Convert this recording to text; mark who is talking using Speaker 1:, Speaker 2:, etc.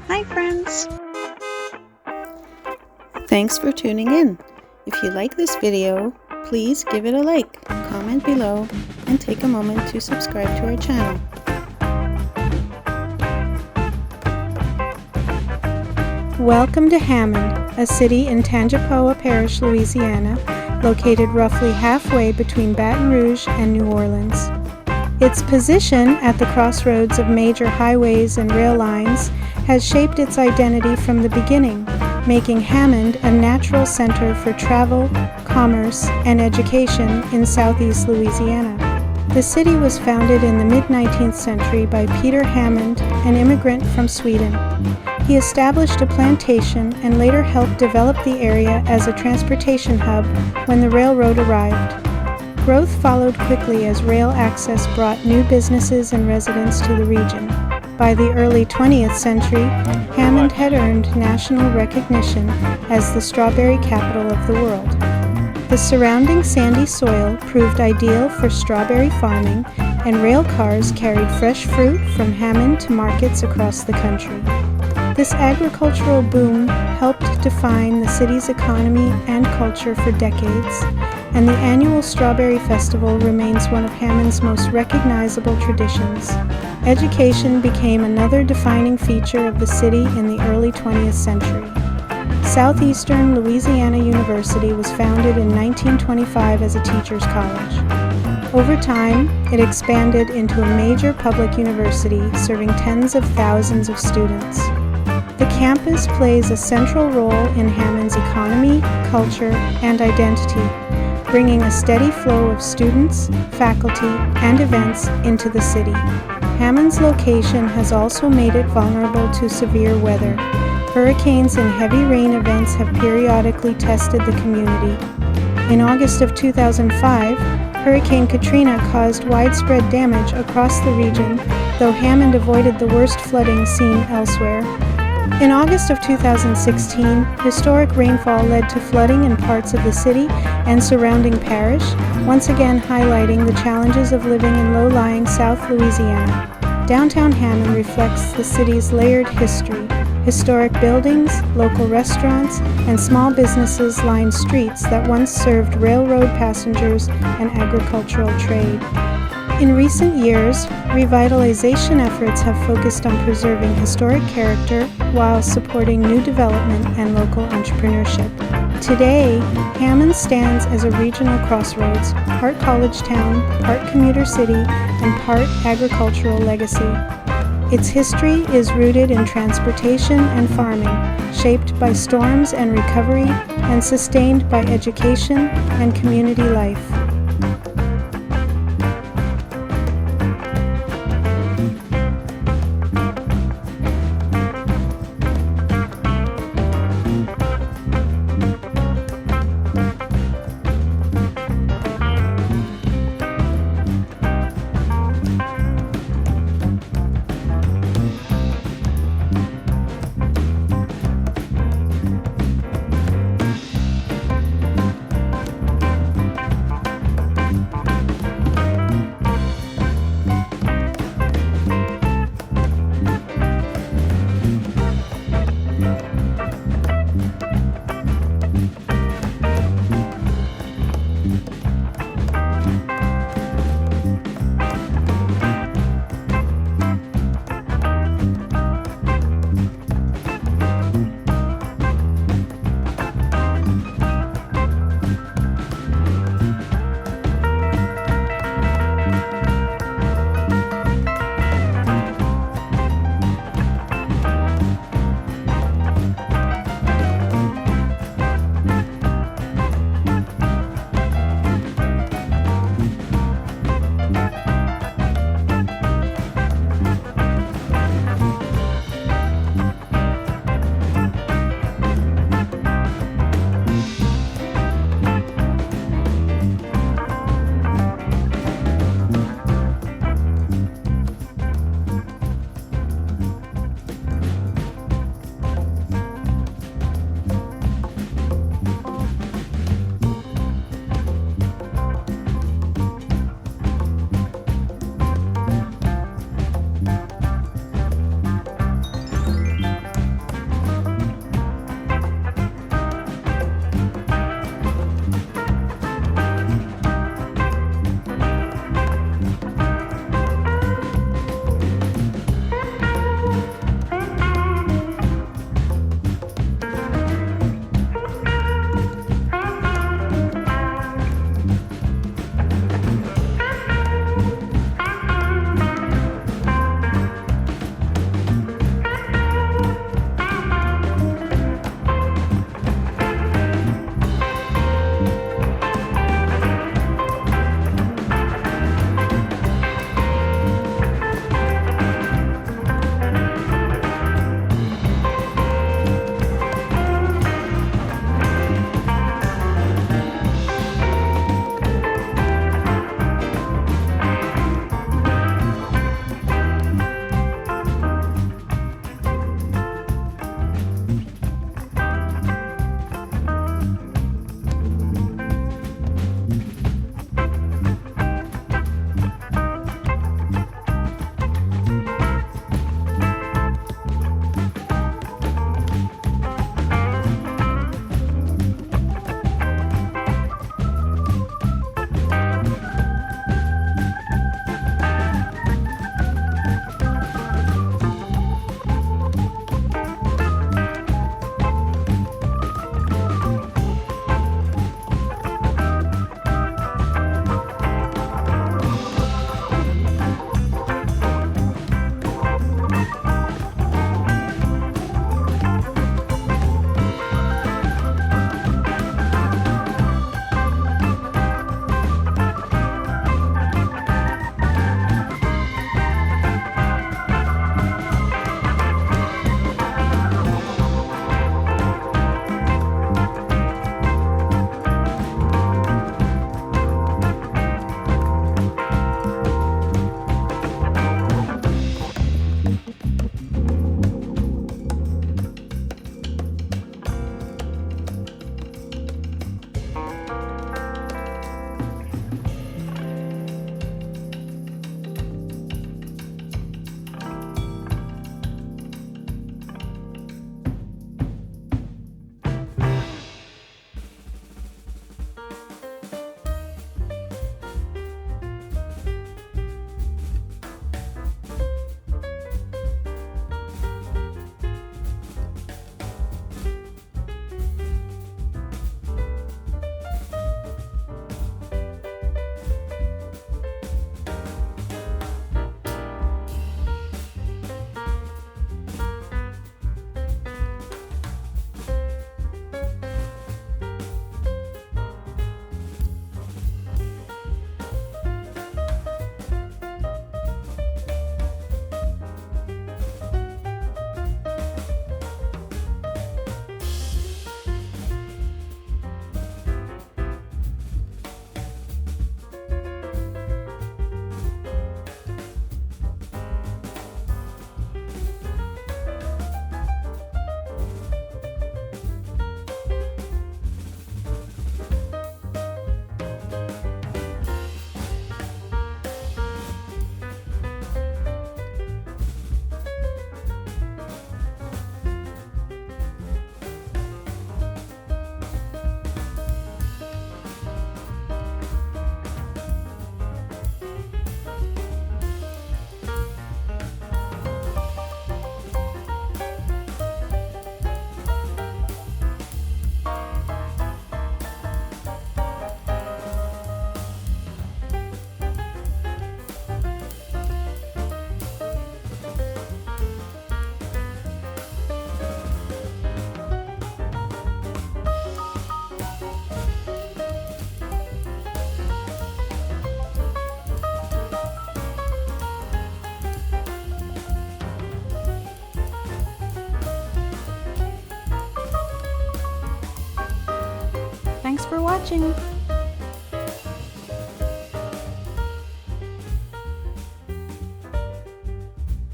Speaker 1: Hi friends!
Speaker 2: Thanks for tuning in. If you like this video, please give it a like, comment below, and take a moment to subscribe to our channel. Welcome to Hammond, a city in Tangipahoa Parish, Louisiana, located roughly halfway between Baton Rouge and New Orleans. Its position at the crossroads of major highways and rail lines has shaped its identity from the beginning, making Hammond a natural center for travel, commerce, and education in Southeast Louisiana. The city was founded in the mid-19th century by Peter Hammond, an immigrant from Sweden. He established a plantation and later helped develop the area as a transportation hub when the railroad arrived. Growth followed quickly as rail access brought new businesses and residents to the region. By the early 20th century, Hammond had earned national recognition as the strawberry capital of the world. The surrounding sandy soil proved ideal for strawberry farming, and rail cars carried fresh fruit from Hammond to markets across the country. This agricultural boom helped define the city's economy and culture for decades, and the annual Strawberry Festival remains one of Hammond's most recognizable traditions. Education became another defining feature of the city in the early 20th century. Southeastern Louisiana University was founded in 1925 as a teachers' college. Over time, it expanded into a major public university serving tens of thousands of students. The campus plays a central role in Hammond's economy, culture, and identity, bringing a steady flow of students, faculty, and events into the city. Hammond's location has also made it vulnerable to severe weather. Hurricanes and heavy rain events have periodically tested the community. In August of 2005, Hurricane Katrina caused widespread damage across the region, though Hammond avoided the worst flooding seen elsewhere. In August of 2016, historic rainfall led to flooding in parts of the city and surrounding parish, once again highlighting the challenges of living in low-lying South Louisiana. Downtown Hammond reflects the city's layered history. Historic buildings, local restaurants, and small businesses line streets that once served railroad passengers and agricultural trade. In recent years, revitalization efforts have focused on preserving historic character while supporting new development and local entrepreneurship. Today, Hammond stands as a regional crossroads, part college town, part commuter city, and part agricultural legacy. Its history is rooted in transportation and farming, shaped by storms and recovery, and sustained by education and community life. Thanks for watching!